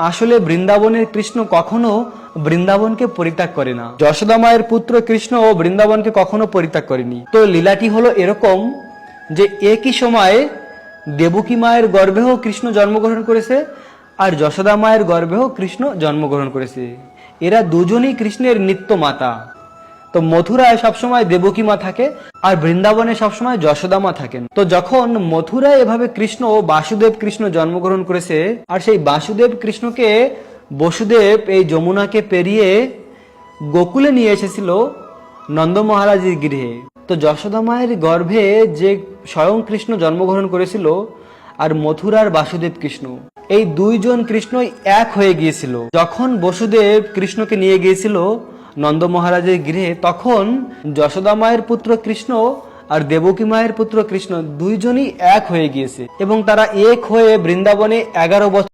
আসলে বৃন্দাবনের কৃষ্ণ কখনো বৃন্দাবনকে পরিত্যাগ করে না। যশোদা মায়ের পুত্র কৃষ্ণ ও বৃন্দাবনকে কখনো পরিত্যাগ করেনি। তো লীলাটি হলো এরকম যে একই সময়ে দেবকী মায়ের গর্ভেও কৃষ্ণ জন্মগ্রহণ করেছে আর যশোদা মায়ের গর্ভেও কৃষ্ণ জন্মগ্রহণ করেছে। এরা দুজনই কৃষ্ণের নিত্য মাতা। তো মথুরায় সবসময় দেবকী মা থাকে আর বৃন্দাবনে সবসময় যশোদা মা থাকেন। তো যখন মথুরায় এভাবে কৃষ্ণ ও বাসুদেব কৃষ্ণ জন্মগ্রহণ করেছে আর সেই বাসুদেব কৃষ্ণকে বসুদেব এই যমুনাকে পেরিয়ে গোকুলে নিয়ে এসেছিল নন্দ মহারাজের গৃহে। তো যশোদা মায়ের গর্ভে যে স্বয়ং কৃষ্ণ জন্মগ্রহণ করেছিল আর মথুরার বাসুদেব কৃষ্ণ, এই দুইজন কৃষ্ণই এক হয়ে গিয়েছিল। যখন বসুদেব কৃষ্ণকে নিয়ে গিয়েছিল নন্দ মহারাজের গৃহে, তখন যশোদা মায়ের পুত্র কৃষ্ণ আর দেবকী মায়ের পুত্র কৃষ্ণ দুইজনই এক হয়ে গিয়েছে এবং তারা এক হয়ে বৃন্দাবনে 11 বছর